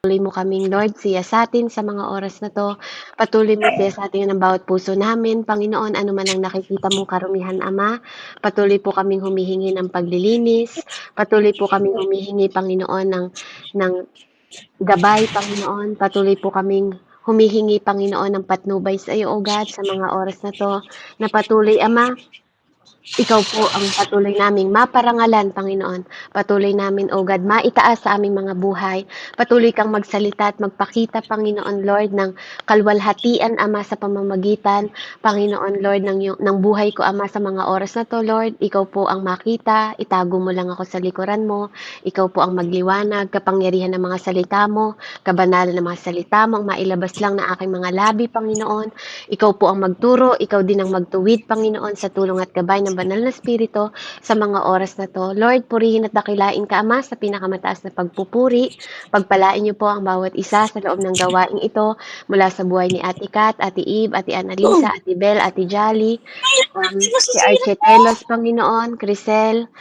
Patuloy mo kaming Lord siyasatin sa mga oras na 'to. Patuloy mo siyasatin ang bawat puso namin, Panginoon, ano man ang nakikita mong karumihan, Ama. Patuloy po kaming humihingi ng paglilinis, patuloy po kaming humihingi, Panginoon, ng gabay, Panginoon. Patuloy po kaming humihingi, Panginoon, ng patnubay sa iyo, O God, sa mga oras na 'to, na patuloy, Ama, ikaw po ang patuloy naming maparangalan, Panginoon. Patuloy namin, O God, maitaas sa aming mga buhay. Patuloy kang magsalita at magpakita, Panginoon Lord, ng kalwalhatian, Ama, sa pamamagitan, Panginoon Lord, ng buhay ko, Ama, sa mga oras na to, Lord. Ikaw po ang makita, itago mo lang ako sa likuran mo. Ikaw po ang magliwanag, kapangyarihan ng mga salita mo, kabanalan ng mga salita mo, ang mailabas lang ng aking mga labi, Panginoon. Ikaw po ang magturo, ikaw din ang magtuwid, Panginoon, sa tulong at gabay ng banal na Espiritu sa mga oras na to. Lord, purihin at dakilain ka, Ama, sa pinakamataas na pagpupuri. Pagpalain niyo po ang bawat isa sa loob ng gawaing ito mula sa buhay ni Ate Kat, Ate Eve, Ate Annalisa, Ate Bel, Ate Jolly, si Archetelos, Panginoon, Crisel,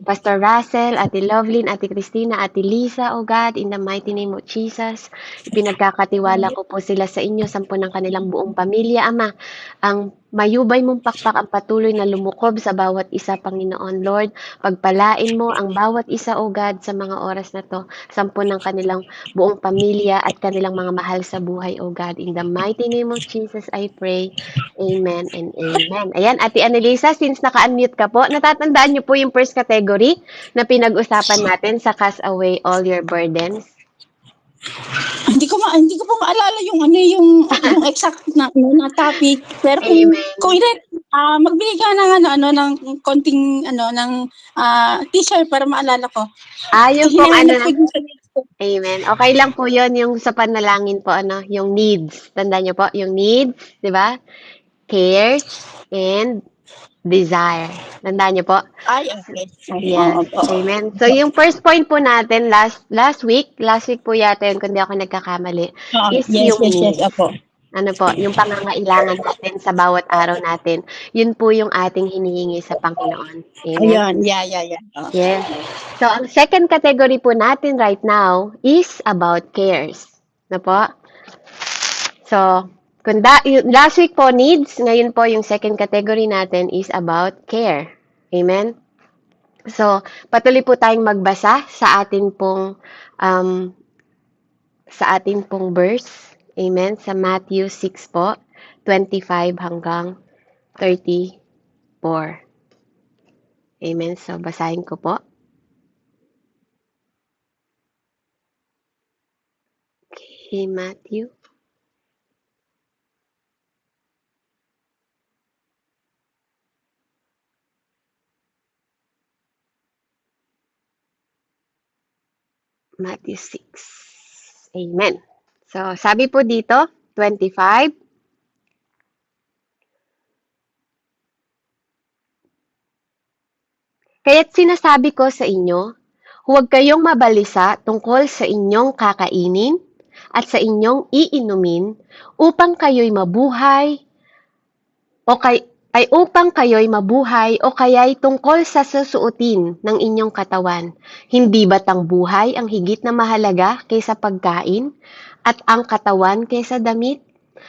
Pastor Russell, Ate Lovelyn, Ate Christina, Ate Lisa, O God, in the mighty name of Jesus, ipinagkakatiwala ko po sila sa inyo, sampu ng kanilang buong pamilya, Ama. Ang mayubay mong pakpak ang patuloy na lumukob sa bawat isa, Panginoon Lord. Pagpalain mo ang bawat isa, O God, sa mga oras na to, sampu ng kanilang buong pamilya at kanilang mga mahal sa buhay, O God. In the mighty name of Jesus, I pray. Amen and amen. Ayan, Ate Annalisa, since naka-unmute ka po, natatandaan niyo po yung first category na pinag-usapan natin sa Cast Away All Your Burdens? Hindi ko po maalala yung yung exact na topic. Pero kung magbigay ka ng konting ng teaser para maalala ko. Yung pong Amen. Okay lang po 'yon, yung sa panalangin po, yung needs. Tandaan niyo po, yung needs, di ba? Cares and desire. Tandaan niyo po? Ay, okay. Yes. Amen. So, yung first point po natin last week po yata yun, kung di ako nagkakamali, is yung needs. Opo. Ano po, yung pangangailangan natin sa bawat araw natin. Yun po yung ating hinihingi sa Panginoon. Amen? Ayun, yeah. Yes. So, ang second category po natin right now is about cares. Na po? So, last week po needs, ngayon po yung second category natin is about care. Amen? So, patuloy po tayong magbasa sa atin pong verse. Amen? Sa Matthew 6 po, 25 hanggang 34. Amen? So, basahin ko po. Okay, Matthew. Matthew 6. Amen. So, sabi po dito, 25. Kaya't sinasabi ko sa inyo, huwag kayong mabalisa tungkol sa inyong kakainin at sa inyong iinumin upang kayo'y mabuhay o kaya'y tungkol sa susuotin ng inyong katawan. Hindi ba't ang buhay ang higit na mahalaga kaysa pagkain at ang katawan kaysa damit?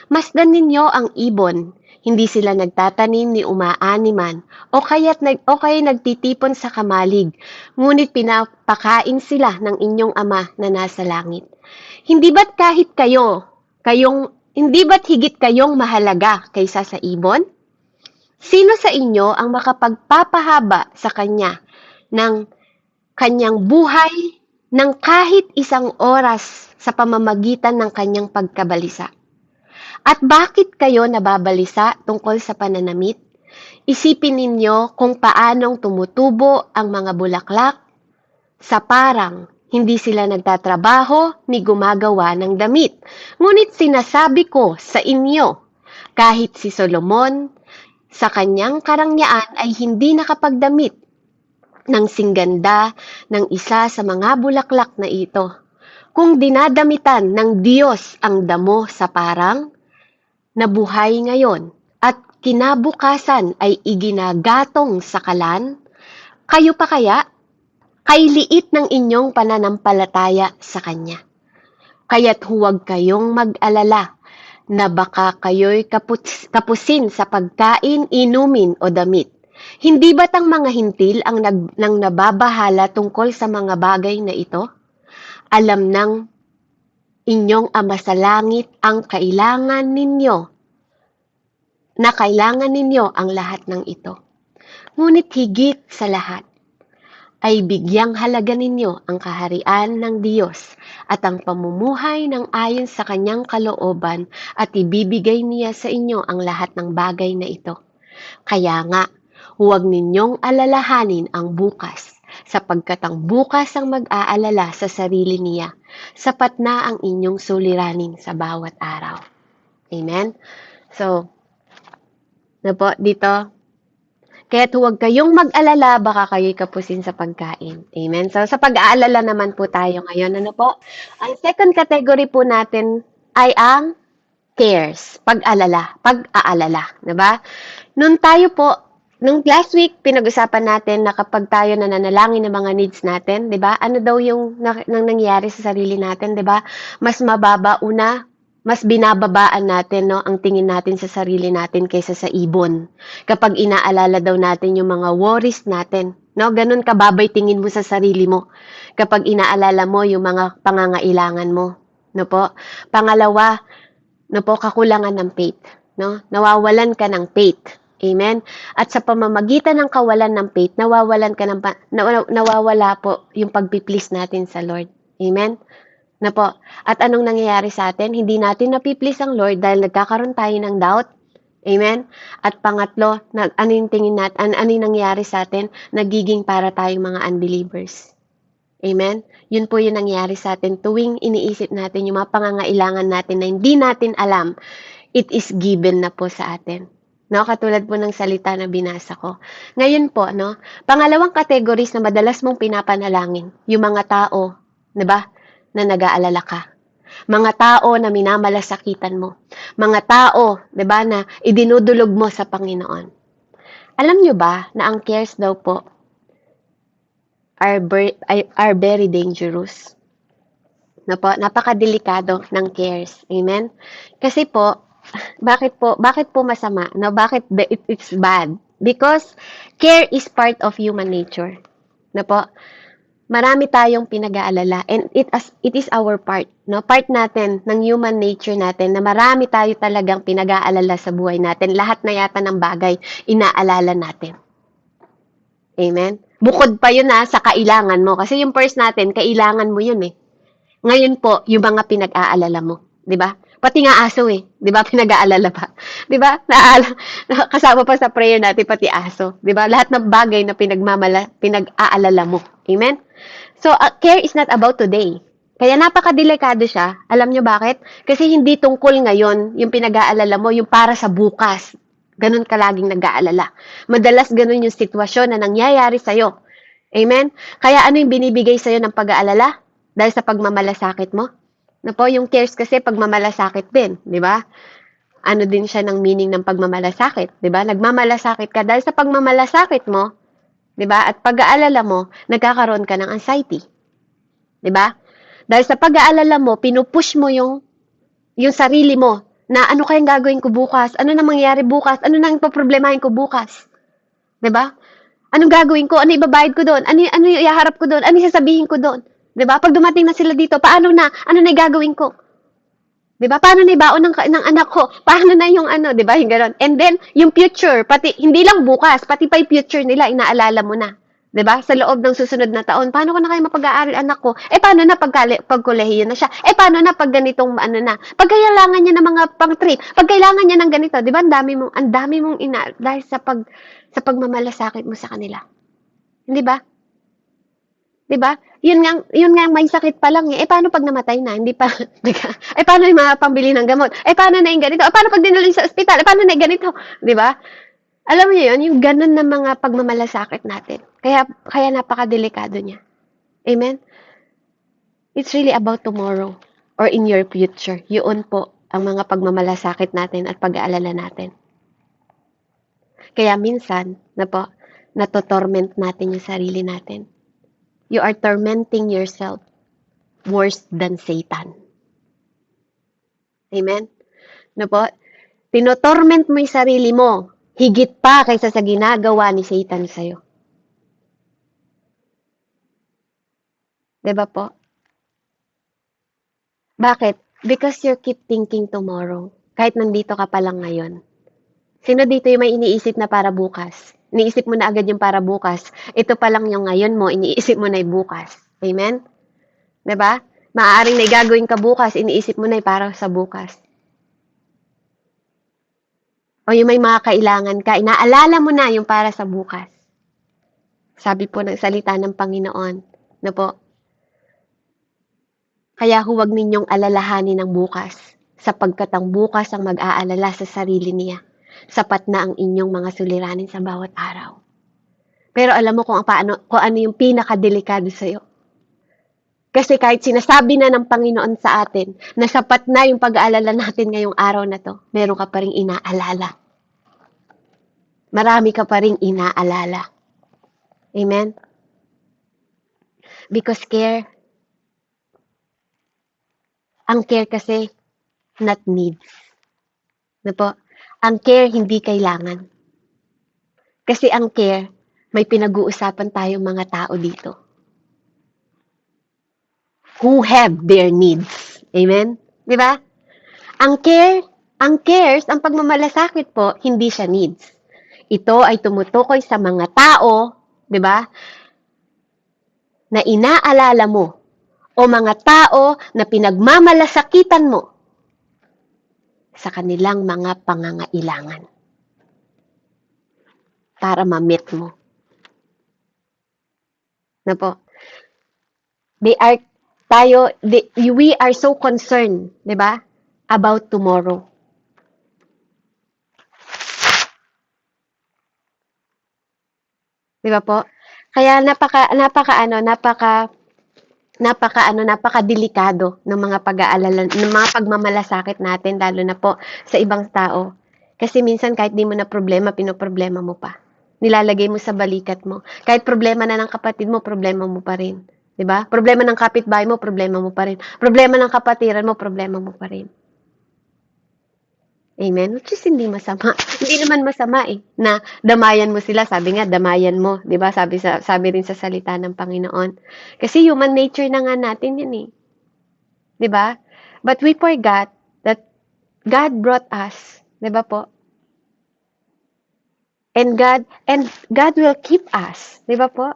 Masdan ninyo ang ibon, hindi sila nagtatanim ni umaani man, o kaya nagtitipon sa kamalig, ngunit pinapakain sila ng inyong ama na nasa langit. Hindi ba't higit kayong mahalaga kaysa sa ibon? Sino sa inyo ang makapagpapahaba sa kanya ng kanyang buhay ng kahit isang oras sa pamamagitan ng kanyang pagkabalisa? At bakit kayo nababalisa tungkol sa pananamit? Isipin ninyo kung paanong tumutubo ang mga bulaklak sa parang hindi sila nagtatrabaho ni gumagawa ng damit. Ngunit sinasabi ko sa inyo, kahit si Solomon sa kanyang karangyaan ay hindi nakapagdamit ng singganda ng isa sa mga bulaklak na ito. Kung dinadamitan ng Diyos ang damo sa parang, na buhay ngayon at kinabukasan ay iginagatong sa kalan, kayo pa kaya? kay liit ng inyong pananampalataya sa Kanya. Kaya't huwag kayong mag-alala na baka kayo'y kapusin sa pagkain, inumin o damit. Hindi ba't ang mga hintil ang nang nababahala tungkol sa mga bagay na ito? Alam ng inyong Ama sa langit ang kailangan ninyo ang lahat ng ito. Ngunit higit sa lahat, ay bigyang halaga ninyo ang kaharian ng Diyos at ang pamumuhay ng ayon sa Kanyang kalooban at ibibigay niya sa inyo ang lahat ng bagay na ito. Kaya nga, huwag ninyong alalahanin ang bukas, sapagkat ang bukas ang mag-aalala sa sarili niya. Sapat na ang inyong suliranin sa bawat araw. Amen? So, dito, kaya't huwag kayong mag-alala, baka kayo'y kapusin sa pagkain. Amen? So, sa pag-aalala naman po tayo ngayon. Ang second category po natin ay ang cares, pag-aalala. Diba? Nung last week, pinag-usapan natin na kapag tayo nananalangin ng mga needs natin, diba? Ano daw yung nangyayari sa sarili natin, diba? Mas mababa mas binababaan natin ang tingin natin sa sarili natin kaysa sa ibon. Kapag inaalala daw natin yung mga worries natin, ganun kababay tingin mo sa sarili mo. Kapag inaalala mo yung mga pangangailangan mo, Pangalawa, kakulangan ng faith, Nawawalan ka ng faith. Amen? At sa pamamagitan ng kawalan ng faith, nawawala po yung pagpiplease natin sa Lord. Amen? At anong nangyayari sa atin? Hindi natin napiplease ang Lord dahil nagkakaroon tayo ng doubt. Amen? At pangatlo, ano yung nangyayari sa atin? Nagiging para tayong mga unbelievers. Amen? Yun po yung nangyayari sa atin tuwing iniisip natin yung mga pangangailangan natin na hindi natin alam, it is given na po sa atin. Katulad po ng salita na binasa ko. Ngayon po, pangalawang categories na madalas mong pinapanalangin, yung mga tao, na nag-aalala ka. Mga tao na minamalasakitan mo. Mga tao, na idinudulog mo sa Panginoon. Alam nyo ba na ang cares daw po are very dangerous? Napakadelikado ng cares. Amen? Kasi po, bakit po masama? Bakit it's bad? Because care is part of human nature. Marami tayong pinag-aalala and it is our part, part natin ng human nature natin na marami tayo talagang pinag-aalala sa buhay natin. Lahat na yata ng bagay inaalala natin. Amen? Bukod pa yun sa kailangan mo. Kasi yung first natin, kailangan mo yun eh. Ngayon po, yung mga pinag-aalala mo. Diba? Pati nga aso eh. Diba? Pinag-aalala pa. Diba? Kasama pa sa prayer natin, pati aso. Diba? Lahat ng bagay na pinag-aalala mo. Amen? So, care is not about today. Kaya napakadelikado siya. Alam nyo bakit? Kasi hindi tungkol ngayon yung pinag-aalala mo, yung para sa bukas. Ganun ka laging nag-aalala. Madalas ganun yung sitwasyon na nangyayari sa'yo. Amen? Kaya ano yung binibigay sa'yo ng pag-aalala? Dahil sa pagmamalasakit mo? Yung cares kasi pagmamalasakit din, di ba? Ano din siya ng meaning ng pagmamalasakit, di ba? Nagmamalasakit ka dahil sa pagmamalasakit mo, di ba? At pag-aalala mo, nagkakaroon ka ng anxiety. Di ba? Dahil sa pag-aalala mo, pinupush mo yung sarili mo na ano kayang gagawin ko bukas? Ano na mangyayari bukas? Ano nang ipoproblemahin ko bukas? Di ba? Anong gagawin ko? Ano ibabayad ko doon? Ano ihaharap ko doon? Ano sasabihin ko doon? Diba? Pag dumating na sila dito, paano na? Ano na gagawin ko? Diba? Paano na ibaon ng anak ko? Paano na yung diba? Yung gano'n. And then, yung future, pati, hindi lang bukas, pati pa yung future nila, inaalala mo na. Diba? Sa loob ng susunod na taon, paano ko na kayo mapag-aaral anak ko? Paano na pag kolehiyo na siya? Paano na pag ganitong na? Pag kailangan niya ng mga pang-trip, pag kailangan niya ng ganito, diba? Ang dami mong dahil sa pagmamalasakit mo sa kanila. Hindi ba? Diba? Yun nga may sakit pa lang eh. Paano pag namatay na? Hindi pa. Paano yung mga pambili ng gamot? Paano na yung ganito? Paano pag dinala sa ospital? Paano na yung ganito? Diba? Alam mo yun, yung ganun na mga pagmamalasakit natin. Kaya napakadelikado niya. Amen? It's really about tomorrow or in your future. Yun po ang mga pagmamalasakit natin at pag-aalala natin. Kaya minsan, natotorment natin yung sarili natin. you are tormenting yourself worse than Satan. Amen? No po? Tinotorment mo yung sarili mo higit pa kaysa sa ginagawa ni Satan sa'yo. Diba po? Bakit? Because you keep thinking tomorrow. Kahit nandito ka pa lang ngayon. Sino dito yung may iniisip na para bukas? Iniisip mo na agad yung para bukas. Ito pa lang yung ngayon mo, iniisip mo na yung bukas. Amen? Diba? Maaaring na gagawin ka bukas, iniisip mo na yung para sa bukas. O yung may mga kailangan ka, inaalala mo na yung para sa bukas. Sabi po ng salita ng Panginoon, na po, kaya huwag ninyong alalahanin ang bukas, sapagkat ang bukas ang mag-aalala sa sarili niya. Sapat na ang inyong mga suliranin sa bawat araw. Pero alam mo kung ano yung pinakadelikado sa'yo. Kasi kahit sinasabi na ng Panginoon sa atin na sapat na yung pag-aalala natin ngayong araw na to, meron ka pa rin inaalala. Marami ka pa rin inaalala. Amen? Because ang care kasi, not needs. Na po? Ang care, hindi kailangan. Kasi ang care, may pinag-uusapan tayong mga tao dito. Who have their needs. Amen? Di ba? Ang cares, ang pagmamalasakit po, hindi siya needs. Ito ay tumutukoy sa mga tao, di ba, na inaalala mo o mga tao na pinagmamalasakitan mo sa kanilang mga pangangailangan para ma-meet mo. Na po? We are so concerned, di ba, about tomorrow. Di ba po? Kaya napaka-delikado ng mga pag-aalala, ng mga pagmamalasakit natin, lalo na po sa ibang tao. Kasi minsan kahit di mo na problema, pinoproblema mo pa. Nilalagay mo sa balikat mo. Kahit problema na ng kapatid mo, problema mo pa rin. 'Di ba? Problema ng kapitbahay mo, problema mo pa rin. Problema ng kapatiran mo, problema mo pa rin. Amen? Which is hindi masama. Hindi naman masama na damayan mo sila. Sabi nga, damayan mo. 'Di ba? Sabi rin sa salita ng Panginoon. Kasi human nature na nga natin yun 'Di ba? But we forgot that God brought us. 'Di ba po? And God will keep us. 'Di ba po?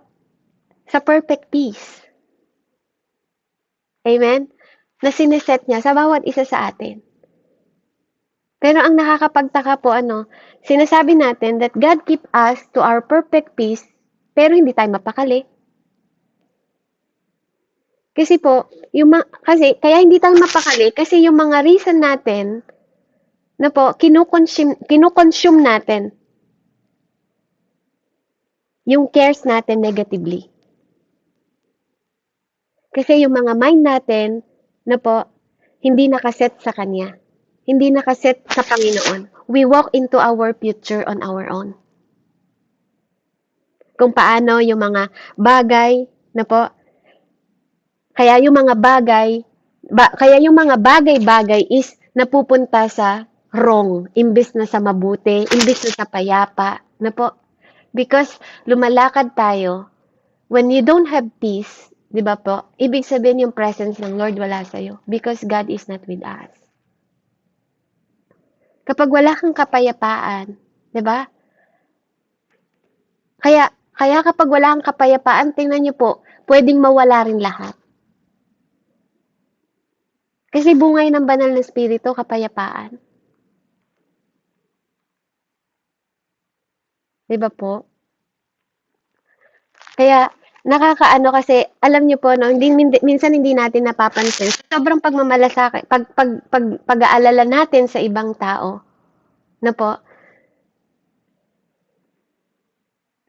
Sa perfect peace. Amen? Na sineset niya sa bawat isa sa atin. Pero ang nakakapagtaka po, sinasabi natin that God keep us to our perfect peace, pero hindi tayo mapakali. Kasi po, kaya hindi tayo mapakali, kasi yung mga reason natin, na po, kinukonsume natin yung cares natin negatively. Kasi yung mga mind natin, na po, hindi nakaset sa Kanya. Hindi nakaset sa Panginoon. We walk into our future on our own. Kung paano yung mga bagay, na po, kaya yung mga bagay-bagay is napupunta sa wrong, imbes na sa mabuti, imbes na sa payapa, na po. Because lumalakad tayo, when you don't have peace, di ba po, ibig sabihin yung presence ng Lord wala sa'yo. Because God is not with us. Kapag wala kang kapayapaan, di ba? Kaya kapag wala kang kapayapaan, tingnan niyo po, pwedeng mawala rin lahat. Kasi bungay ng banal na espiritu, kapayapaan. Di ba po? Kaya, nakakaano kasi, alam niyo po, minsan hindi natin napapansin, sobrang pagmamalasakit, pag-aalala natin sa ibang tao, na po,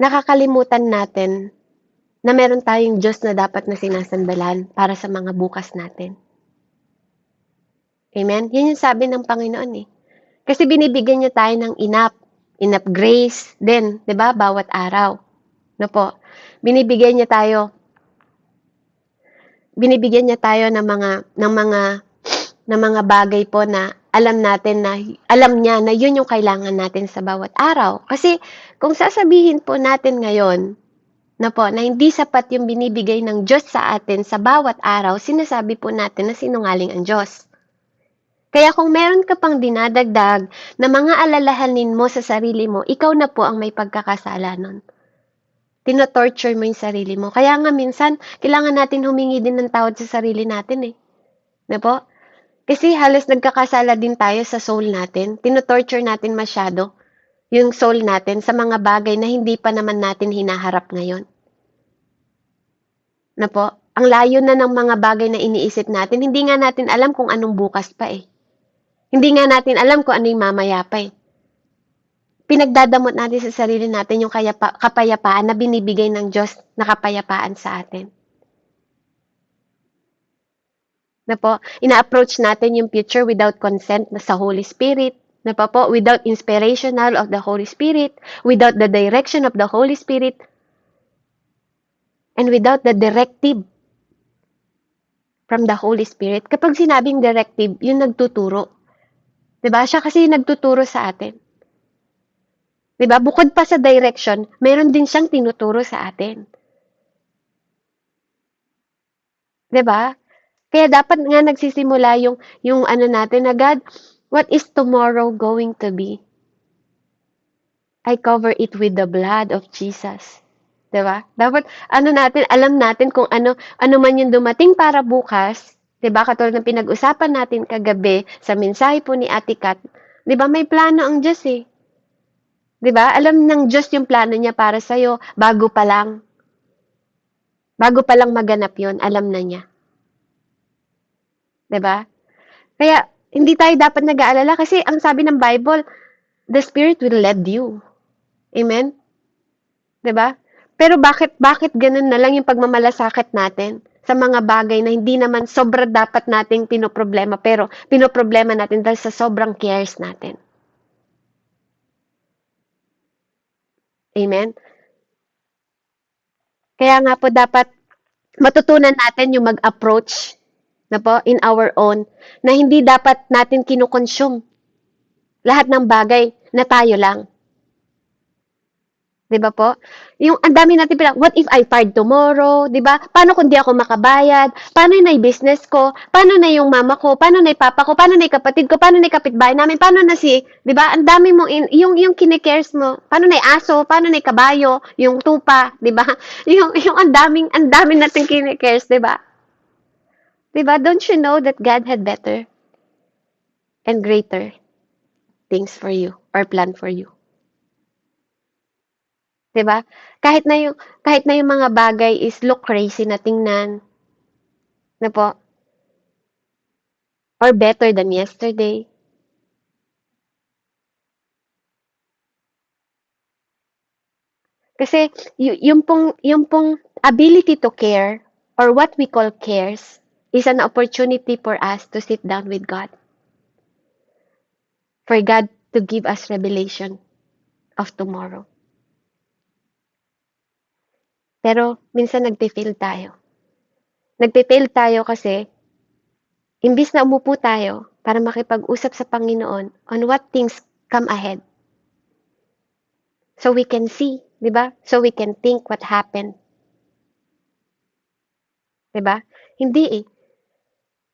nakakalimutan natin na meron tayong Diyos na dapat na sinasandalan para sa mga bukas natin. Amen? Yun yung sabi ng Panginoon Kasi binibigyan niya tayo ng enough grace din, 'di ba? Bawat araw. Na po. Binibigyan niya tayo binibigyan niya tayo ng mga bagay po na alam niya na yun yung kailangan natin sa bawat araw. Kasi kung sasabihin po natin ngayon na hindi sapat yung binibigay ng Diyos sa atin sa bawat araw, sinasabi po natin na sinungaling ang Diyos. Kaya kung meron ka pang dinadagdag na mga alalahanin mo sa sarili mo, ikaw na po ang may pagkakasala nun. Tino-torture mo yung sarili mo. Kaya nga minsan, kailangan natin humingi din ng tawad sa sarili natin eh. Na po? Kasi halos nagkakasala din tayo sa soul natin. Tino-torture natin masyado yung soul natin sa mga bagay na hindi pa naman natin hinaharap ngayon. Na po? Ang layo na ng mga bagay na iniisip natin, hindi nga natin alam kung anong bukas pa eh. Hindi nga natin alam kung ano yung mamaya pa eh. Pinagdadamot natin sa sarili natin yung kapayapaan na binibigay ng Diyos na kapayapaan sa atin. Na po, ina-approach natin yung future without consent na sa Holy Spirit, na po, without inspirational of the Holy Spirit, without the direction of the Holy Spirit, and without the directive from the Holy Spirit. Kapag sinabing directive, yung nagtuturo. Diba? Siya kasi yung nagtuturo sa atin. Diba? Bukod pa sa direction, meron din siyang tinuturo sa atin. Diba? Kaya dapat nga nagsisimula yung ano natin na, God, what is tomorrow going to be? I cover it with the blood of Jesus. Diba? Dapat, alam natin kung ano man yung dumating para bukas. Diba? Katulad ng pinag-usapan natin kagabi sa mensahe po ni Ate Kat. Diba? May plano ang Diyos eh. Diba? Alam ng Diyos yung plano niya para sa'yo bago pa lang. Bago pa lang maganap yun, alam na niya. Diba? Kaya, hindi tayo dapat nag-aalala kasi ang sabi ng Bible, the Spirit will lead you. Amen? Diba? Pero bakit ganun na lang yung pagmamalasakit natin sa mga bagay na hindi naman sobra dapat nating pinoproblema, pero pinoproblema natin dahil sa sobrang cares natin. Amen? Kaya nga po dapat matutunan natin yung mag-approach na po in our own na hindi dapat natin kinukonsume lahat ng bagay na tayo lang. 'Di ba po? Yung ang dami natin what if I fired tomorrow, 'di ba? Paano kung di ako makabayad? Paano na yung business ko? Paano na yung mama ko? Paano na yung papa ko? Paano na yung kapatid ko? Paano na yung kapitbahay namin? Paano na 'di ba? Ang dami mo yung kine-cares mo. Paano na yung aso? Paano na yung kabayo? Yung tupa, 'di ba? Yung ang daming nating kine-cares, 'di ba? 'Di ba? Don't you know that God had better and greater things for you or plan for you? 'Di ba? Kahit na yung mga bagay is look crazy na tingnan. Na po? Or better than yesterday. Kasi yung pong ability to care or what we call cares is an opportunity for us to sit down with God. For God to give us revelation of tomorrow. Pero minsan nagpe-fail tayo. Nagpe-fail tayo kasi imbis na umupo tayo para makipag-usap sa Panginoon on what things come ahead. So we can see, 'di ba? So we can think what happened. 'Di ba? Hindi eh.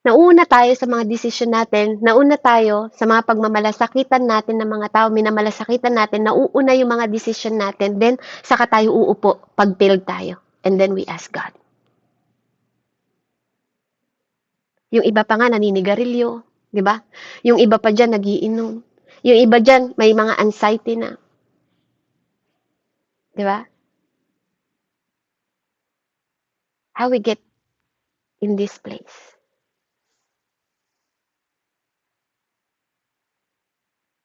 Nauna tayo sa mga desisyon natin, nauna tayo sa mga pagmamalasakitan natin ng mga tao, minamalasakitan natin, nauuna yung mga desisyon natin, then saka tayo uupo pag failed tayo. And then we ask God. Yung iba pa nga naninigarilyo, 'di ba? Yung iba pa diyan nagiinom. Yung iba diyan may mga anxiety na. 'Di ba? How we get in this place?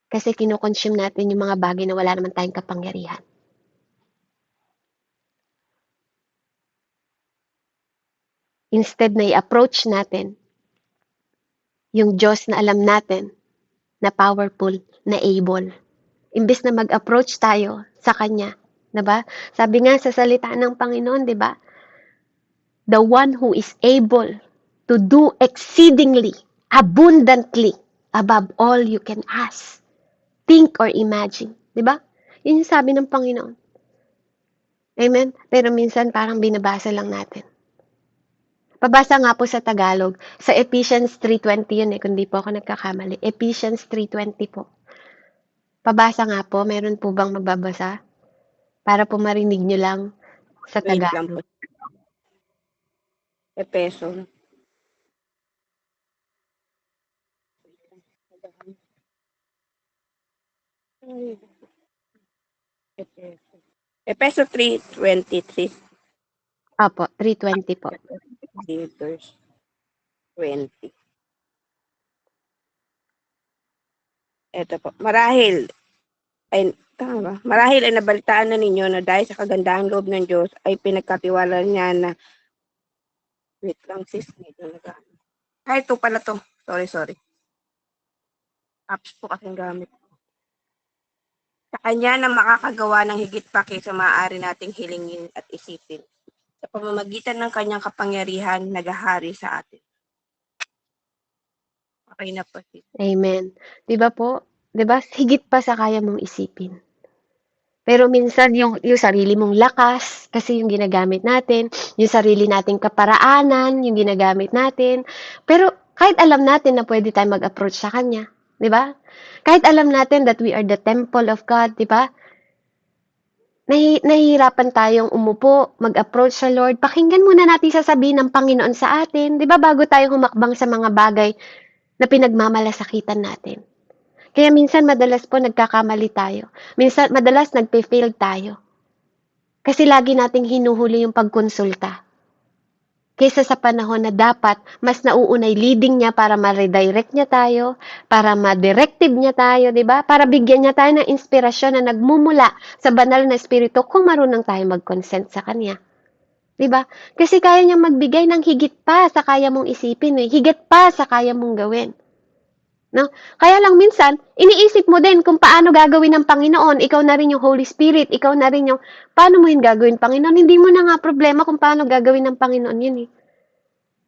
Kasi kino-consume natin yung mga bagay na wala naman tayong kapangyarihan. Instead na i-approach natin yung Diyos na alam natin na powerful, na able. Imbes na mag-approach tayo sa Kanya, 'di ba? Sabi nga sa salita ng Panginoon, 'di ba? the one who is able to do exceedingly, abundantly, above all you can ask, think, or imagine. Diba? Yun yung sabi ng Panginoon. Amen? Pero minsan parang binabasa lang natin. Pabasa nga po sa Tagalog, sa Ephesians 3:20 yun kung di po ako nagkakamali. Ephesians 3:20 po. Pabasa nga po, meron po bang magbabasa? Para po marinig nyo lang sa Wait lang Tagalog. po. Epeso. Epeso 3:23. Apo, 3:20 po. Verse 20. Ito po. Marahil ay nabalitaan na ninyo na dahil sa kagandahang loob ng Diyos ay pinagkatiwala niya na wait lang sis. Ay, ito pala to. Sorry. Apps po kasing gamit. Sa kanya na makakagawa ng higit pa kaysa maaari nating hilingin at isipin. Sa pamamagitan ng kanyang kapangyarihan, naghahari sa atin. Okay na po sis. Amen. Diba po? Diba? Higit pa sa kaya mong isipin. Pero minsan yung sarili mong lakas, kasi yung ginagamit natin, yung sarili nating kaparaanan, yung ginagamit natin. Pero kahit alam natin na pwede tayo mag-approach sa Kanya, di ba? Kahit alam natin that we are the temple of God, di ba? Nahihirapan tayong umupo, mag-approach sa Lord. Pakinggan muna natin sasabihin ng Panginoon sa atin, di ba? Bago tayo humakbang sa mga bagay na pinagmamalasakitan natin. Kaya minsan madalas po nagkakamali tayo. Madalas nagpe-fail tayo. Kasi lagi nating hinuhuli yung pagkonsulta. Kaysa sa panahon na dapat mas nauunay leading niya para ma-redirect niya tayo, para ma-directive niya tayo, di ba? Para bigyan niya tayo ng inspirasyon na nagmumula sa banal na espiritu kung marunong tayo mag-consent sa Kanya. Di ba? Kasi kaya niya magbigay ng higit pa sa kaya mong isipin, higit pa sa kaya mong gawin. No? Kaya lang minsan, iniisip mo din kung paano gagawin ng Panginoon. Ikaw na rin yung Holy Spirit. Ikaw na rin yung, paano mo yun gagawin, Panginoon? Hindi mo na nga problema kung paano gagawin ng Panginoon yun eh.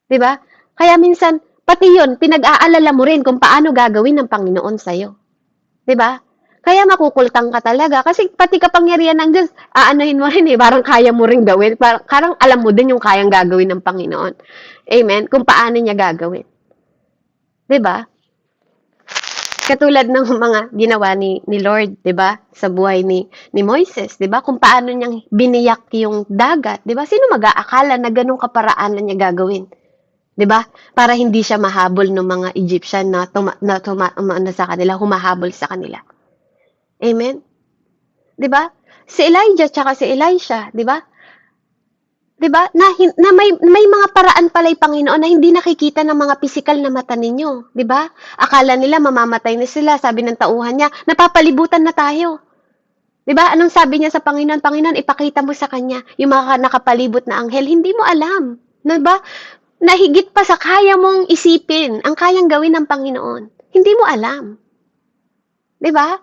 Diba? Kaya minsan, pati yun, pinag-aalala mo rin kung paano gagawin ng Panginoon sa'yo. Diba? Kaya makukultang ka talaga. Kasi pati kapangyarihan ng Diyos, aanahin mo rin eh. Parang kaya mo rin gawin. Parang alam mo din yung kayang gagawin ng Panginoon. Amen? Kung paano niya gagawin. Diba? Katulad ng mga ginawa ni Lord, 'di ba? Sa buhay ni Moises, 'di ba? Kung paano niyang biniyak yung dagat, 'di ba? Sino mag-aakala na ganung kaparaanan niya gagawin? 'Di ba? Para hindi siya mahabol ng mga Egyptian na sa kanila, humahabol sa kanila. Amen. 'Di ba? Si Elijah tsaka si Elisha, 'di ba? 'Di ba? Na may mga paraan pala 'yung Panginoon na hindi nakikita ng mga pisikal na mata ninyo, 'di ba? Akala nila mamamatay na sila, sabi ng tauhan niya, napapalibutan na tayo. 'Di ba? Anong sabi niya sa Panginoon? Panginoon, ipakita mo sa kanya 'yung mga nakapalibot na anghel. Hindi mo alam, 'di ba? Nahigit pa sa kaya mong isipin, ang kayang gawin ng Panginoon. Hindi mo alam. 'Di ba?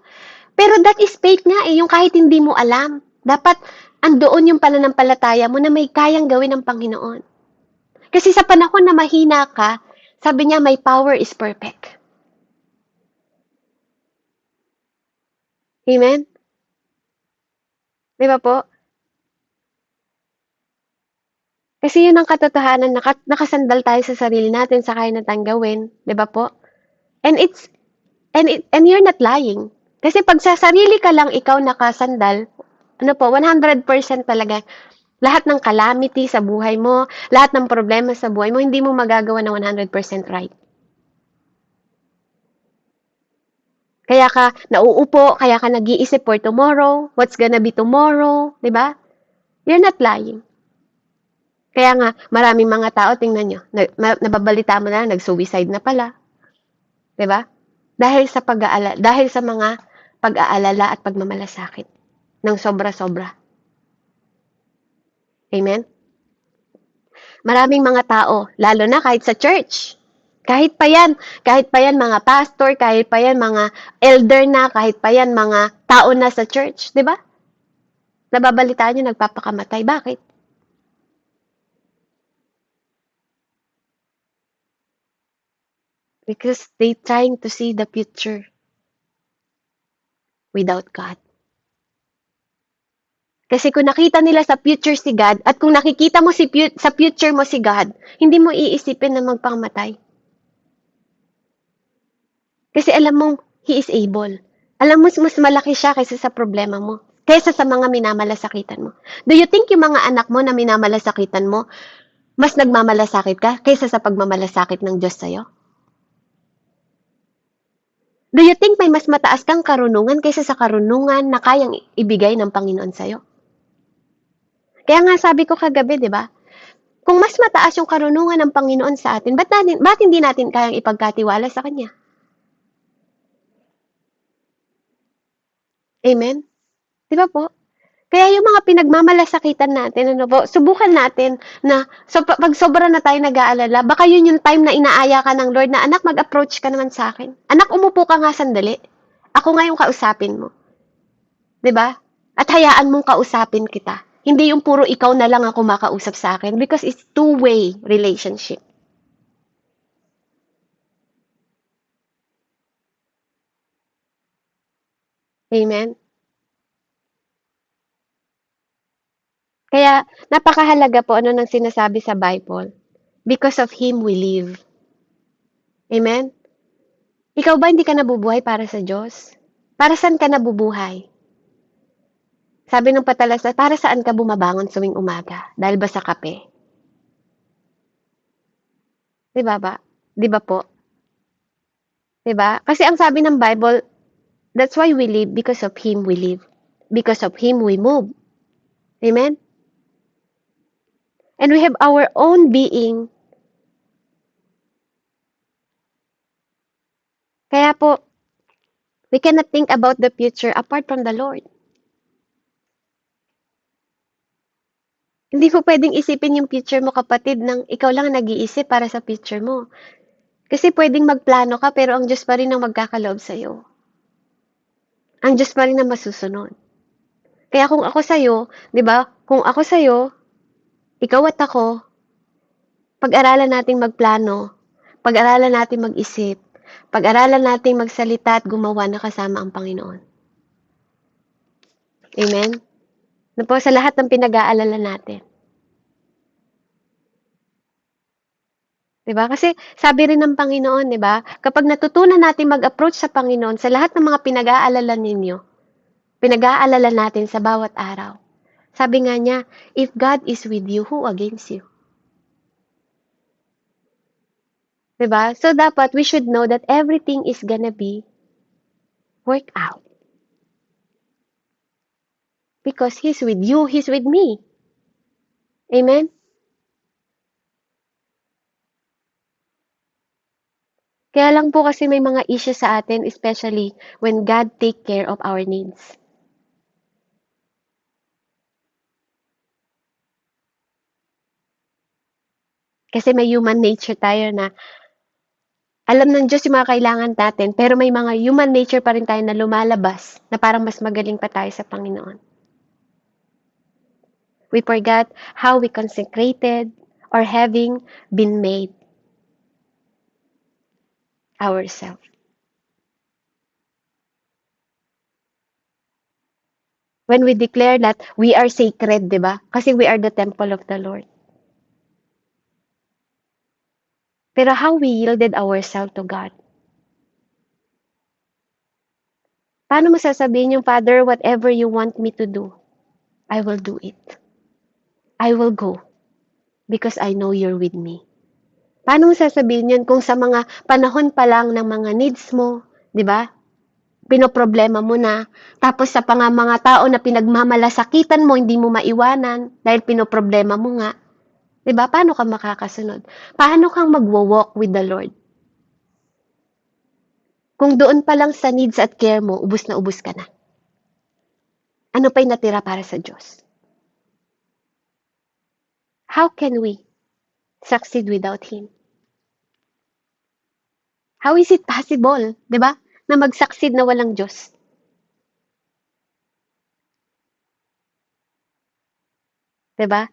Pero that is faith nga yung kahit hindi mo alam. Dapat andoon yung pananampalataya mo na may kayang gawin ng Panginoon. Kasi sa panahon na mahina ka, sabi niya, my power is perfect. Amen? Di ba po? Kasi yun ang katotohanan, nakasandal tayo sa sarili natin sa kaya natin gawin. Di ba po? And you're not lying. Kasi pag sa sarili ka lang ikaw nakasandal, 100% talaga, lahat ng calamity sa buhay mo, lahat ng problema sa buhay mo, hindi mo magagawa ng 100% right. Kaya ka nauupo, kaya ka nag-iisip for tomorrow, what's gonna be tomorrow, di ba? You're not lying. Kaya nga, maraming mga tao, tingnan nyo, nababalita mo na, nag-suicide na pala. Di ba? Dahil sa mga pag-aalala at pagmamalasakit ng sobra-sobra. Amen? Maraming mga tao, lalo na kahit sa church. Kahit pa yan mga pastor, kahit pa yan mga elder na, kahit pa yan mga tao na sa church, di ba? Nababalitaan nyo, nagpapakamatay. Bakit? Because they trying to see the future without God. Kasi kung nakita nila sa future si God, at kung nakikita mo sa future mo si God, hindi mo iisipin na magpakamatay. Kasi alam mong He is able. Alam mo, mas malaki siya kaysa sa problema mo. Kaysa sa mga minamalasakitan mo. Do you think yung mga anak mo na minamalasakitan mo, mas nagmamalasakit ka kaysa sa pagmamalasakit ng Diyos sa'yo? Do you think may mas mataas kang karunungan kaysa sa karunungan na kayang ibigay ng Panginoon sa'yo? Kaya nga sabi ko kagabi, di ba? Kung mas mataas yung karunungan ng Panginoon sa atin, ba't hindi natin kayang ipagkatiwala sa Kanya? Amen? Di ba po? Kaya yung mga pinagmamalasakitan natin, ano po, subukan natin na pag sobra na tayo nag-aalala, baka yun yung time na inaaya ka ng Lord na, anak, mag-approach ka naman sa akin. Anak, umupo ka nga sandali. Ako nga yung kausapin mo. 'Di ba? At hayaan mong kausapin kita. Hindi yung puro ikaw na lang ang kumakausap sa akin because it's two-way relationship. Amen? Kaya napakahalaga po ano nang sinasabi sa Bible. Because of Him we live. Amen? Ikaw ba hindi ka nabubuhay para sa Diyos? Para saan ka nabubuhay? Sabi ng patalasa, para saan ka bumabangon tuwing umaga? Dahil ba sa kape? Di ba ba? Di ba po? Di ba? Kasi ang sabi ng Bible, that's why we live, because of Him we live. Because of Him we move. Amen? And we have our own being. Kaya po, we cannot think about the future apart from the Lord. Hindi mo pwedeng isipin yung future mo, kapatid, nang ikaw lang nag-iisip para sa future mo. Kasi pwedeng magplano ka, pero ang Diyos pa rin ang magkakaloob sa'yo. Ang Diyos pa rin ang masusunod. Kaya kung ako sa'yo, di ba? Kung ako sa'yo, ikaw at ako, pag-aralan nating magplano, pag-aralan nating mag-isip, pag-aralan nating magsalita at gumawa na kasama ang Panginoon. Amen? Na po sa lahat ng pinag-aalala natin. Diba? Kasi sabi rin ng Panginoon, diba? Kapag natutunan natin mag-approach sa Panginoon sa lahat ng mga pinag-aalala ninyo, pinag-aalala natin sa bawat araw. Sabi nga niya, if God is with you, who against you? Diba? So dapat we should know that everything is gonna be work out. Because He's with you, He's with me. Amen? Kaya lang po kasi may mga issues sa atin, especially when God take care of our needs. Kasi may human nature tayo na alam ng Diyos yung mga kailangan natin, pero may mga human nature pa rin tayo na lumalabas na parang mas magaling pa tayo sa Panginoon. We forgot how we consecrated or having been made ourselves. When we declare that we are sacred, di ba? Kasi we are the temple of the Lord. Pero how we yielded ourselves to God. Paano mo sasabihin yung, Father, whatever you want me to do, I will do it. I will go because I know you're with me. Paano mo sasabihin yun kung sa mga panahon pa lang ng mga needs mo, di ba? Pinoproblema mo na, tapos sa mga tao na pinagmamalasakitan mo, hindi mo maiwanan dahil pinoproblema mo nga. Di ba? Paano ka makakasunod? Paano kang magwo-walk with the Lord? Kung doon pa lang sa needs at care mo, ubus na ubus ka na. Ano pa'y natira para sa Diyos? How can we succeed without Him? How is it possible, di ba, na mag-succeed na walang Diyos? Di ba?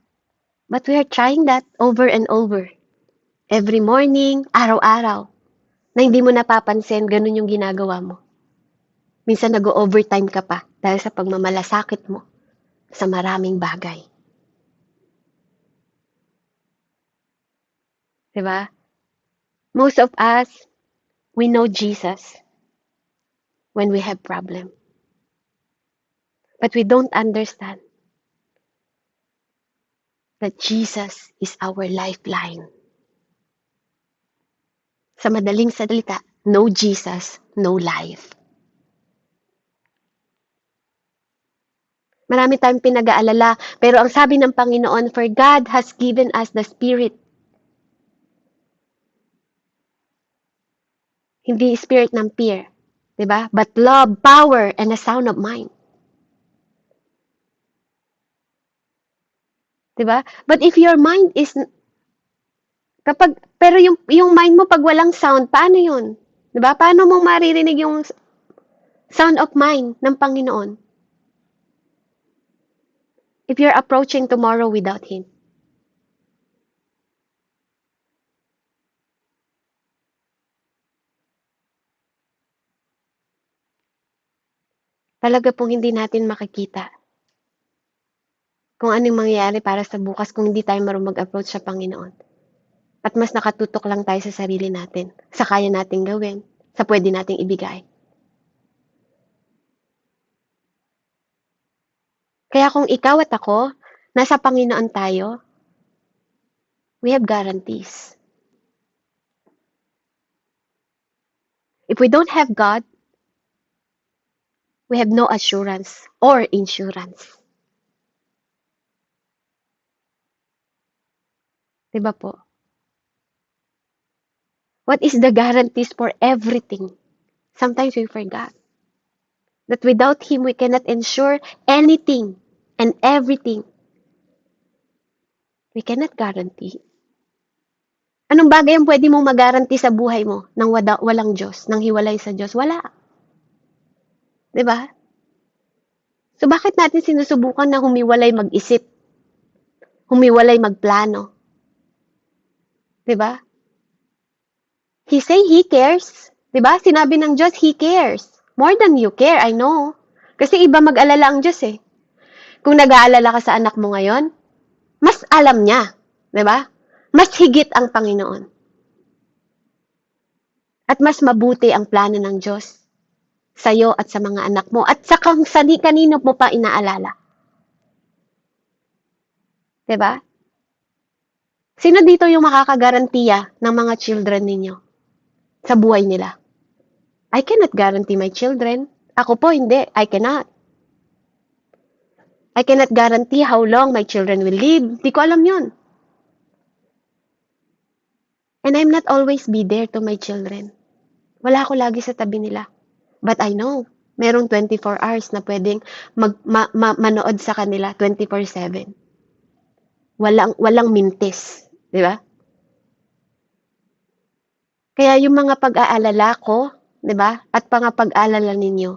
But we are trying that over and over. Every morning, araw-araw. na hindi mo napapansin, ganun yung ginagawa mo. Minsan nag-overtime ka pa dahil sa pagmamalasakit mo sa maraming bagay. Diba? Most of us, we know Jesus when we have problem. But we don't understand that Jesus is our lifeline. Sa madaling salita, no Jesus, no life. Marami tayong pinag-aalala, pero ang sabi ng Panginoon, for God has given us the Spirit. Hindi spirit ng fear, 'di ba? But love, power, and a sound of mind. 'Di ba? But if your mind is pero yung mind mo pag walang sound, paano 'yun? 'Di ba? Paano mo maririnig yung sound of mind ng Panginoon? If you're approaching tomorrow without Him. Talaga pong hindi natin makikita kung anong mangyayari para sa bukas kung hindi tayo marunong mag-approach sa Panginoon. At mas nakatutok lang tayo sa sarili natin, sa kaya nating gawin, sa pwede nating ibigay. Kaya kung ikaw at ako, nasa Panginoon tayo, we have guarantees. If we don't have God, we have no assurance or insurance. Diba po? What is the guarantees for everything? Sometimes we forgot that without Him, we cannot ensure anything and everything. We cannot guarantee. Anong bagay ang pwede mong mag-guarantee sa buhay mo nang walang Diyos, nang hiwalay sa Diyos? Wala. Diba? So bakit natin sinusubukan na humiwalay mag-isip? Humiwalay magplano? Diba? He say He cares. Diba? Sinabi ng Diyos, He cares. More than you care, I know. Kasi iba mag-alala ang Diyos eh. Kung nag-aalala ka sa anak mo ngayon, mas alam niya. Diba? Mas higit ang Panginoon. At mas mabuti ang plano ng Diyos sa'yo at sa mga anak mo. At sa kanino mo pa inaalala. Diba? Sino dito yung makakagarantiya ng mga children ninyo sa buhay nila? I cannot guarantee my children. Ako po, hindi. I cannot. I cannot guarantee how long my children will live. Di ko alam yun. And I'm not always be there to my children. Wala ako lagi sa tabi nila. But I know, merong 24 hours na pwedeng manood sa kanila 24/7. Walang mintis. Di ba? Kaya yung mga pag-aalala ko, 'di ba? At pag-aalala ninyo,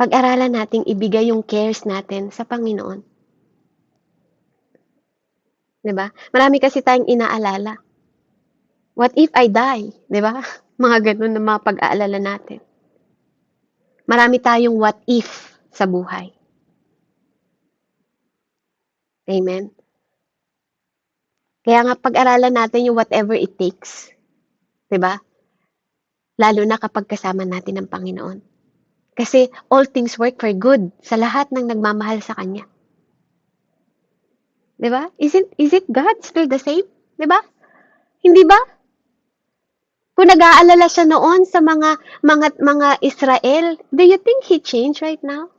pag-aralan nating ibigay yung cares natin sa Panginoon. 'Di ba? Marami kasi tayong inaalala. What if I die? 'Di ba? Mga ganun na mga pag-aalala natin. Marami tayong what if sa buhay. Amen. Kaya nga pag-aralan natin yung whatever it takes. 'Di ba? Lalo na kapag kasama natin ang Panginoon. Kasi all things work for good sa lahat ng nagmamahal sa Kanya. Diba? Is it God still the same? Diba? Hindi ba? Kung nag-aalala siya noon sa mga Israel, do you think He changed right now?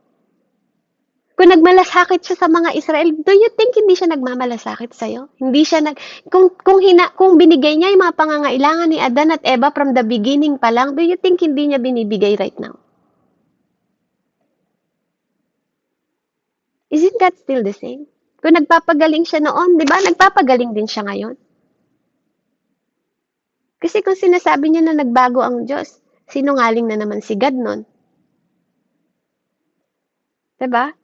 Kung nagmalasakit siya sa mga Israel, do you think hindi siya nagmamalasakit sa'yo? Hindi siya kung binigay niya yung mga pangangailangan ni Adan at Eva from the beginning pa lang, do you think hindi niya binibigay right now? Isn't God still the same? Kung nagpapagaling siya noon, di ba? Nagpapagaling din siya ngayon. Kasi kung sinasabi niya na nagbago ang Diyos, sinungaling na naman si God noon. Di ba?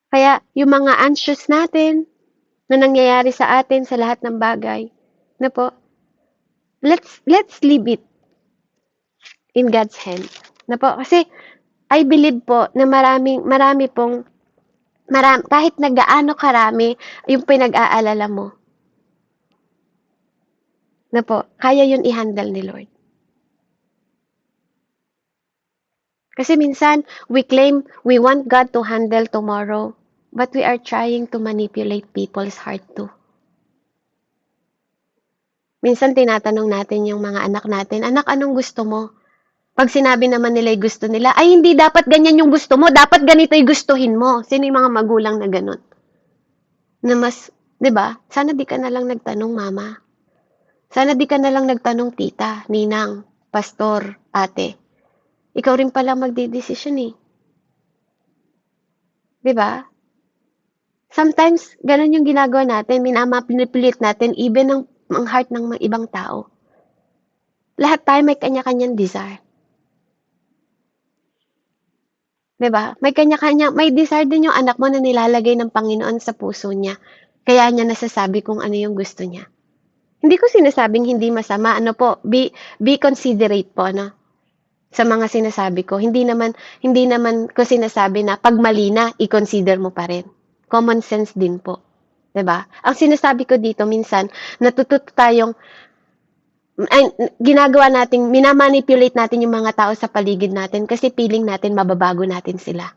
Kaya yung mga anxious natin na nangyayari sa atin sa lahat ng bagay, na po, let's leave it in God's hand. Na po, kasi I believe po na marami pong kahit na gaano karami yung pinag-aalala mo, na po, kaya yun i-handle ni Lord. Kasi minsan, we claim we want God to handle tomorrow, but we are trying to manipulate people's heart too. Minsan tinatanong natin yung mga anak natin, "Anak, anong gusto mo?" Pag sinabi naman nila yung gusto nila, "Ay, hindi dapat ganyan yung gusto mo, dapat ganito yung gustuhin mo." Sino yung mga magulang na ganun? Na mas, 'di ba? Sana di ka na lang nagtanong, mama. Sana di ka na lang nagtanong, tita, ninang, pastor, ate. Ikaw rin pala magdedesisyon eh. 'Di ba? Sometimes, ganun yung ginagawa natin, pinipilit natin even ang heart ng mga ibang tao. Lahat tayo may kanya-kanyang desire. 'Di ba? May desire din yung anak mo na nilalagay ng Panginoon sa puso niya. Kaya niya nasasabi kung ano yung gusto niya. Hindi ko sinasabing hindi masama, ano po, be considerate po, no? Sa mga sinasabi ko. Hindi naman ko sinasabi na pag mali na, i-consider mo pa rin. Common sense din po. 'Di ba? Ang sinasabi ko dito minsan, natututo tayong ginagawa nating minamanipulate natin yung mga tao sa paligid natin kasi feeling natin mababago natin sila.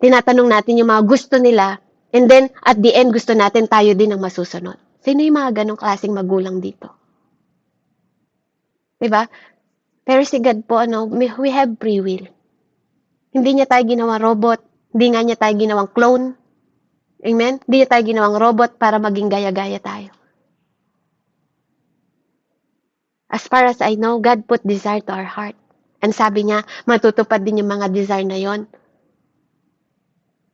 Tinatanong natin yung mga gusto nila, and then at the end gusto natin tayo din ang masusunod. Sino yung mga ganong klaseng magulang dito? 'Di ba? Pero si God po, we have free will. Hindi niya tayo ginawang robot, hindi nga niya tayo ginawang clone. Amen? Hindi niya tayo ginawang robot para maging gaya-gaya tayo. As far as I know, God put desire to our heart. And sabi niya, matutupad din yung mga desire na yon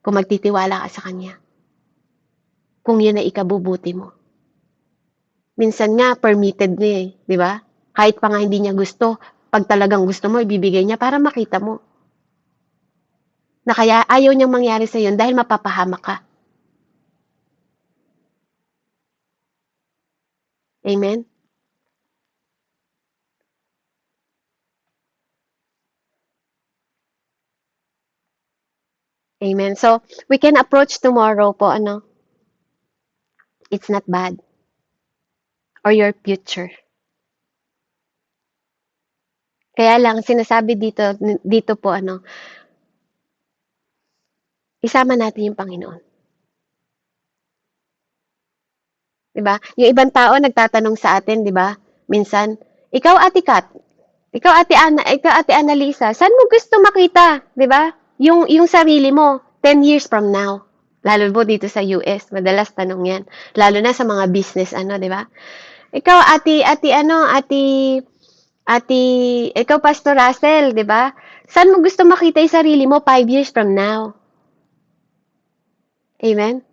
kung magtitiwala ka sa Kanya. Kung yun ay ikabubuti mo. Minsan nga, permitted niya eh, di ba? Kahit pa nga hindi niya gusto, pag talagang gusto mo, ibibigay niya para makita mo. Na kaya ayaw niyang mangyari sa yun dahil mapapahamak ka. Amen? Amen. So, we can approach tomorrow po, it's not bad. Or your future. Kaya lang, sinasabi dito po, isama natin yung Panginoon. Diba? Yung ibang tao nagtatanong sa atin, diba? Minsan, ikaw Ate Kat, ikaw Ate Ana, ikaw Ate Annalisa, saan mo gusto makita, diba? Yung sarili mo, 10 years from now. Lalo po dito sa US, madalas tanong yan. Lalo na sa mga business, diba? Ikaw ikaw Pastor Russell, diba? Saan mo gusto makita yung sarili mo 5 years from now? Amen?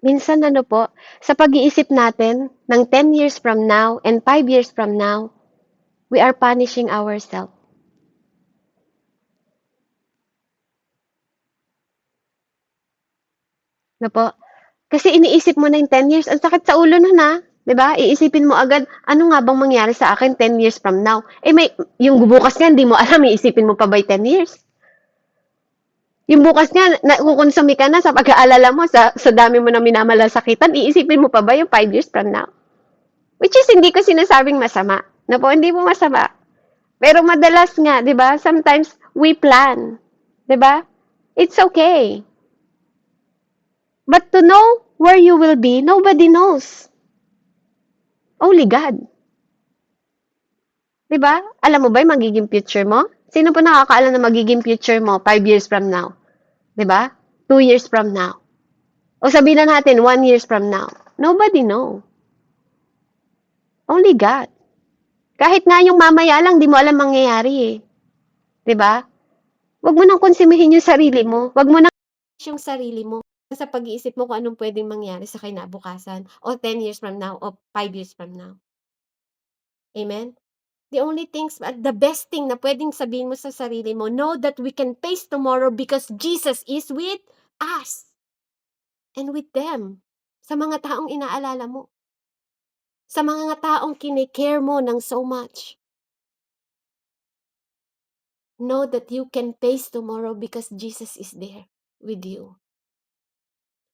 Minsan po, sa pag-iisip natin ng 10 years from now and 5 years from now, we are punishing ourselves. Na po? Kasi iniisip mo na yung 10 years, ang sakit sa ulo nun ha. 'Di ba? Iisipin mo agad, ano nga bang mangyari sa akin 10 years from now? Yung bukas nga, hindi mo alam, iisipin mo pa ba 10 years? Yung bukas nga, nakukonsumi ka na sa pag-aalala mo, sa dami mo na minamalasakitan, iisipin mo pa ba yung 5 years from now? Which is, hindi ko sinasabing masama. Na po, hindi mo masama. Pero madalas nga, 'di ba? Sometimes we plan, 'di ba? It's okay. But to know where you will be, nobody knows. Only God. 'Di ba? Alam mo ba 'yung magiging future mo? Sino po nakakaalam na magiging future mo 5 years from now? 'Di ba? 2 years from now. O sabihin na natin 1 years from now. Nobody know. Only God. Kahit nga yung mamaya lang, di mo alam mangyayari eh. 'Di ba? Huwag mo nang konsumihin yung sarili mo. Huwag mo nang yung sarili mo sa pag-iisip mo kung anong pwedeng mangyari sa kinabukasan o 10 years from now o 5 years from now. Amen? The best thing na pwedeng sabihin mo sa sarili mo, know that we can face tomorrow because Jesus is with us and with them. Sa mga taong inaalala mo. Sa mga taong kine-care mo ng so much. Know that you can face tomorrow because Jesus is there with you.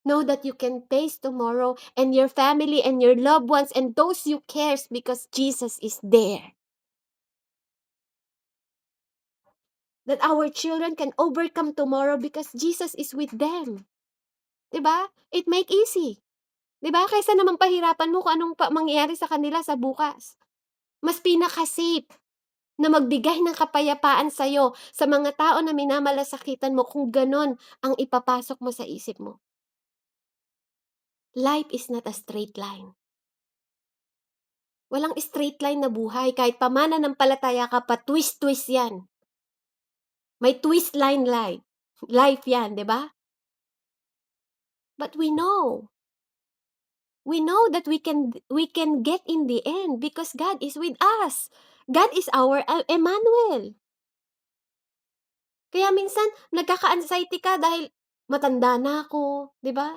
Know that you can face tomorrow and your family and your loved ones and those you cares because Jesus is there. That our children can overcome tomorrow because Jesus is with them. 'Di ba? It make easy. 'Di ba? Kaysa naman pahirapan mo kung anong mangyayari sa kanila sa bukas. Mas pinaka-safe na magbigay ng kapayapaan sa'yo, sa mga tao na minamalasakitan mo kung gano'n ang ipapasok mo sa isip mo. Life is not a straight line. Walang straight line na buhay. Kahit pamananampalataya ka pa, twist-twist yan. May twist line life. Life yan, di ba? But we know that we can get in the end because God is with us. God is our Emmanuel. Kaya minsan, nagkaka-anxiety ka dahil matanda na ako, di ba?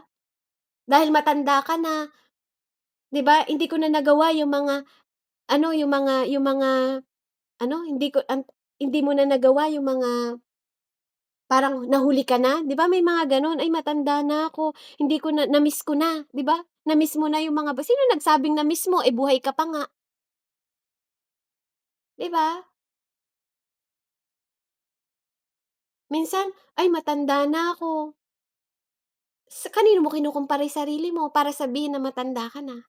Dahil matanda ka na, di ba? Hindi ko na nagawa yung mga, hindi mo na nagawa yung mga, parang nahuli ka na, di ba? May mga ganon, ay matanda na ako, hindi ko na-miss ko na, di ba? Na-miss mo na yung mga, sino nagsabing na-miss mo? Eh, buhay ka pa nga. Di ba? Minsan, ay matanda na ako. Kanino mo kinukumpara yung sarili mo para sabihin na matanda ka na?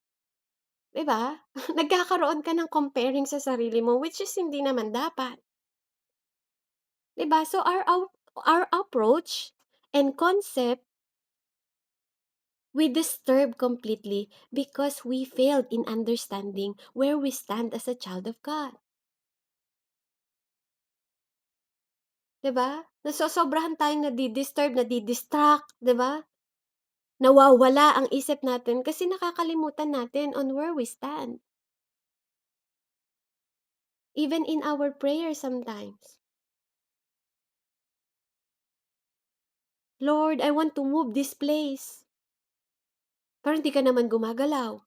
'Di ba? Nagkakaroon ka ng comparing sa sarili mo which is hindi naman dapat. 'Di ba? So our approach and concept, we disturb completely because we failed in understanding where we stand as a child of God. 'Di ba? Nasosobrahan tayong nadi-disturb, nadi-distract, 'di ba? Nawawala ang isip natin kasi nakakalimutan natin on where we stand. Even in our prayers sometimes. Lord, I want to move this place. Pero hindi ka naman gumagalaw.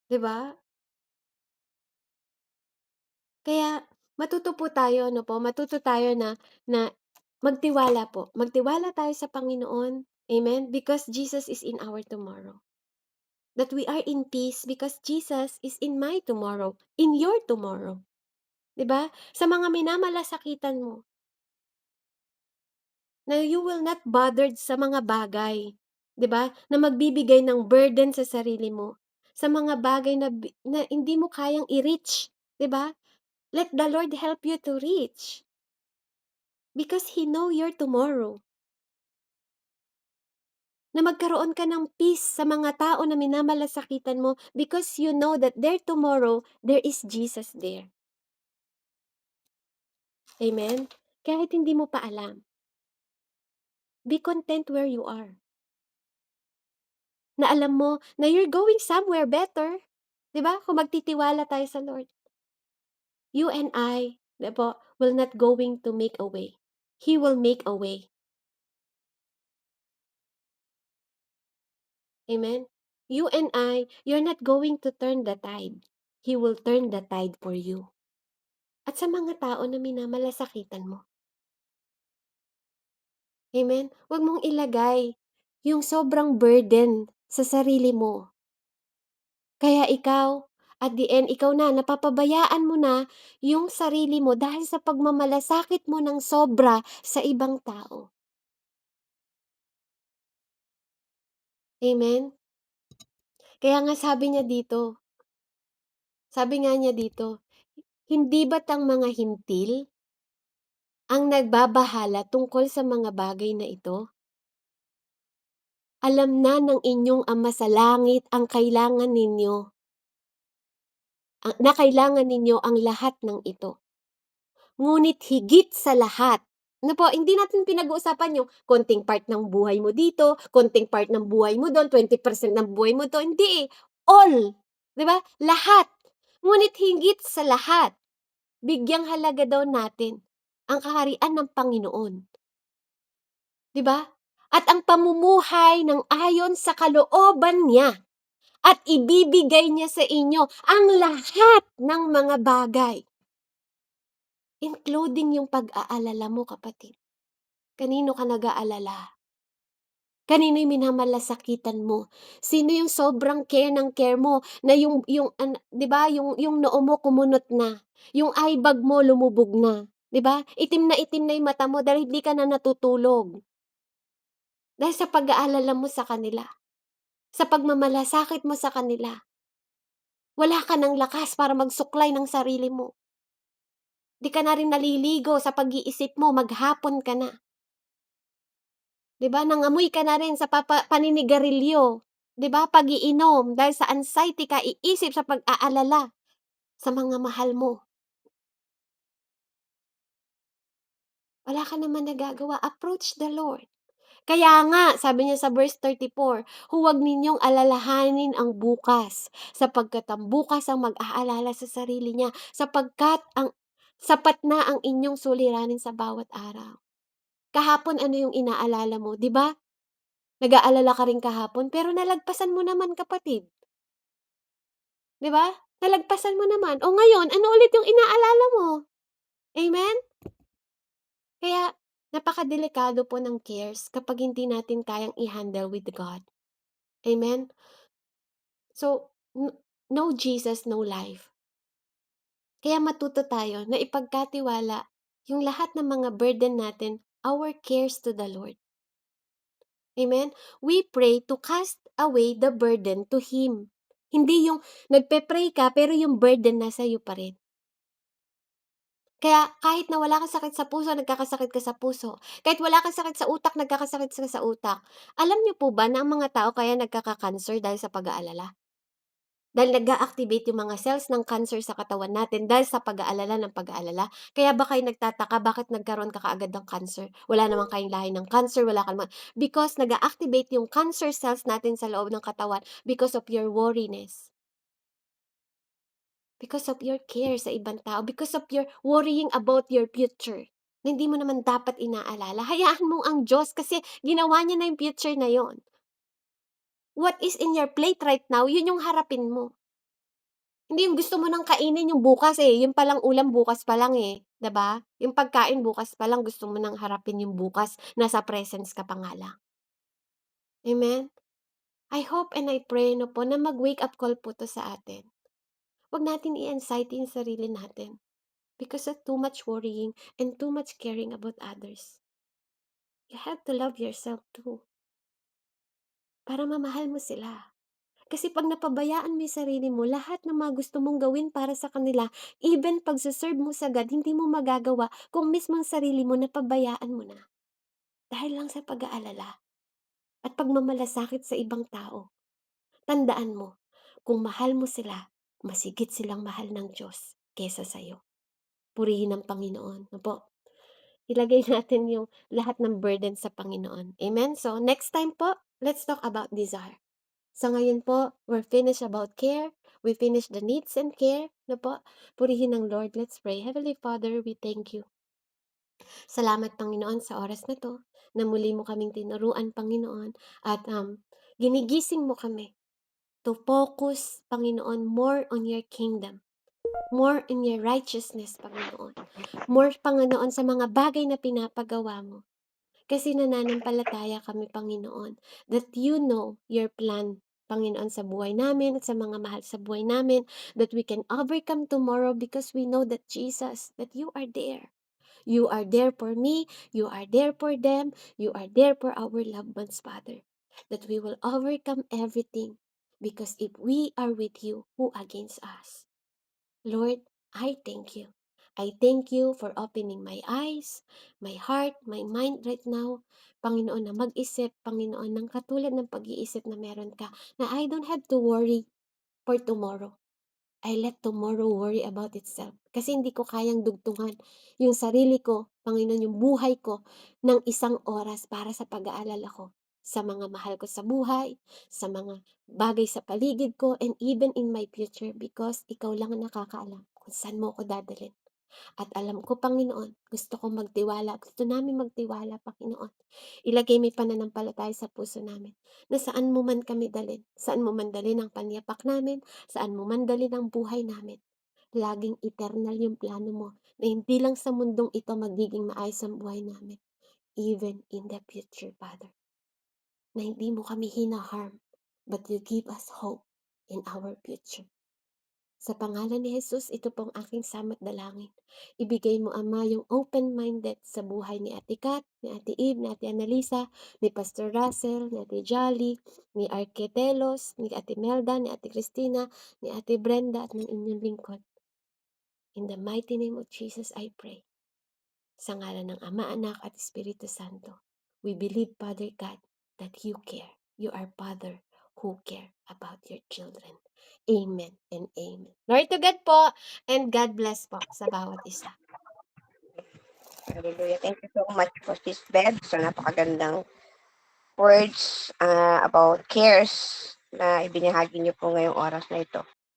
'Di ba? Kaya matuto tayo na magtiwala po. Magtiwala tayo sa Panginoon. Amen? Because Jesus is in our tomorrow. That we are in peace because Jesus is in my tomorrow, in your tomorrow. 'Di ba? Sa mga minamalasakitan mo, na you will not bothered sa mga bagay, 'di ba? Na magbibigay ng burden sa sarili mo. Sa mga bagay na hindi mo kayang i-reach, 'di ba? Let the Lord help you to reach. Because He know your tomorrow. Na magkaroon ka ng peace sa mga tao na minamalasakitan mo because you know that their tomorrow, there is Jesus there. Amen? Kahit hindi mo pa alam. Be content where you are. Na alam mo na you're going somewhere better. 'Di ba? Kung magtitiwala tayo sa Lord. You and I, 'di ba, will not going to make a way. He will make a way. Amen? You and I, you're not going to turn the tide. He will turn the tide for you. At sa mga tao na minamalasakitan mo. Amen? Huwag mong ilagay yung sobrang burden sa sarili mo. Kaya ikaw, at the end, ikaw na, napapabayaan mo na yung sarili mo dahil sa pagmamalasakit mo ng sobra sa ibang tao. Amen? Kaya nga sabi nga niya dito, hindi ba't ang mga hintil ang nagbabahala tungkol sa mga bagay na ito? Alam na ng inyong Ama sa langit na kailangan ninyo ang lahat ng ito. Ngunit higit sa lahat, hindi natin pinag-uusapan yung konting part ng buhay mo dito, konting part ng buhay mo doon, 20% ng buhay mo to, hindi eh. All, 'di ba? Lahat. Ngunit higit sa lahat, bigyang halaga daw natin ang kaharian ng Panginoon. 'Di ba? At ang pamumuhay ng ayon sa kalooban niya at ibibigay niya sa inyo ang lahat ng mga bagay. Including yung pag-aalala mo, kapatid. Kanino ka nag-aalala? Kanino yung minamalasakitan mo? Sino yung sobrang care mo na yung 'di ba, yung noo mo kumunot na, yung eye bag mo lumubog na, 'di ba? Itim na yung mata mo dahil hindi ka na natutulog. Dahil sa pag-aalala mo sa kanila, sa pagmamalasakit mo sa kanila. Wala ka ng lakas para magsuklay ng sarili mo. Di ka na rin naliligo sa pag-iisip mo, maghapon ka na. 'Di ba, nangamoy ka na rin sa paninigarilyo, 'di ba, pag-iinom dahil sa anxiety ka, iisip sa pag-aalala sa mga mahal mo. Wala ka naman nagagawa, approach the Lord. Kaya nga, sabi niya sa verse 34, huwag ninyong alalahanin ang bukas, sapagkat ang bukas ang mag-aalala sa sarili niya, sapagkat sapat na ang inyong suliranin sa bawat araw. Kahapon ano yung inaalala mo, 'di ba? Nag-aalala ka rin kahapon, pero nalagpasan mo naman, kapatid. 'Di ba? Nalagpasan mo naman. O ngayon, ano ulit yung inaalala mo? Amen? Kaya, napakadelikado po ng cares kapag hindi natin kayang i-handle with God. Amen? So, no Jesus, no life. Kaya matuto tayo na ipagkatiwala yung lahat ng mga burden natin, our cares to the Lord. Amen? We pray to cast away the burden to Him. Hindi yung nagpe-pray ka pero yung burden nasa iyo pa rin. Kaya kahit na wala kang sakit sa puso, nagkakasakit ka sa puso. Kahit wala kang sakit sa utak, nagkakasakit ka sa utak. Alam niyo po ba na ang mga tao kaya nagkaka-cancer dahil sa pag-aalala? Dahil nag-a-activate yung mga cells ng cancer sa katawan natin dahil sa pag-aalala ng pag-aalala. Kaya ba kayo nagtataka bakit nagkaroon ka kaagad ng cancer? Wala naman kayong lahi ng cancer, wala ka naman. Because nag-a-activate yung cancer cells natin sa loob ng katawan because of your worriness. Because of your care sa ibang tao, because of your worrying about your future, na hindi mo naman dapat inaalala. Hayaan mo ang Diyos kasi ginawa niya na yung future na yon. What is in your plate right now, yun yung harapin mo. Hindi yung gusto mo nang kainin yung bukas yung palang ulam bukas pa lang 'di ba? Yung pagkain bukas pa lang gusto mo nang harapin yung bukas, nasa presence ka pa nga lang. Amen? I hope and I pray po na mag-wake up call po 'to sa atin. Huwag natin i-anxiety yung sarili natin because of too much worrying and too much caring about others. You have to love yourself too, para mamahal mo sila. Kasi 'pag napabayaan mo yung sarili mo, lahat ng mga gusto mong gawin para sa kanila, even pagse-serve mo sa God, hindi mo magagawa kung mismong sarili mo napabayaan mo na. Dahil lang sa pag-aalala at pagmamalasakit sa ibang tao. Tandaan mo, kung mahal mo sila, mas higit silang mahal ng Diyos kaysa sa'yo. Purihin ang Panginoon. Ilagay natin yung lahat ng burden sa Panginoon. Amen? So, next time po, let's talk about desire. So, ngayon po, we're finished about care. We finished the needs and care. Purihin ng Lord. Let's pray. Heavenly Father, we thank you. Salamat, Panginoon, sa oras na to, na muli mo kaming tinuruan, Panginoon, at ginigising mo kami to focus, Panginoon, more on your kingdom. More in your righteousness, Panginoon. More, Panginoon, sa mga bagay na pinapagawa mo. Kasi nananampalataya kami, Panginoon, that you know your plan, Panginoon, sa buhay namin at sa mga mahal sa buhay namin, that we can overcome tomorrow because we know that Jesus, that you are there. You are there for me, you are there for them, you are there for our loved ones, Father. That we will overcome everything because if we are with you, who against us? Lord, I thank you. I thank you for opening my eyes, my heart, my mind right now. Panginoon, na mag-isip, Panginoon, ng katulad ng pag-iisip na meron ka, na I don't have to worry for tomorrow. I let tomorrow worry about itself. Kasi hindi ko kayang dugtungan yung sarili ko, Panginoon, yung buhay ko, ng isang oras para sa pag-aalala ko sa mga mahal ko sa buhay, sa mga bagay sa paligid ko, and even in my future because ikaw lang ang nakakaalam kung saan mo ako dadalhin. At alam ko, Panginoon, gusto kong magtiwala, gusto namin magtiwala, Panginoon. Ilagay may pananampalataya sa puso namin na saan mo man kami dalhin, saan mo man dalhin ang panyapak namin, saan mo man dalhin ang buhay namin. Laging eternal yung plano mo na hindi lang sa mundong ito magiging maayos ang buhay namin, even in the future, Father. Na hindi mo kami hina-harm, but you give us hope in our future. Sa pangalan ni Jesus, ito pong aking samat dalangin. Ibigay mo, Ama, yung open-minded sa buhay ni Ate Kat, ni Ate Eve, ni Ate Annalisa, ni Pastor Russell, ni Ate Jolly, ni Arquetelos, ni Ate Melda, ni Ate Christina, ni Ate Brenda, at ng inyong lingkod. In the mighty name of Jesus, I pray. Sa ngalan ng Ama, Anak, at Espiritu Santo, we believe, Father God, that you care. You are Father who care about your children. Amen and amen. Glory to God po, and God bless po sa bawat isa. Hallelujah. Thank you so much po, Sis Bev, sa napakagandang words about cares na ibinahagi niyo po ngayong oras na ito.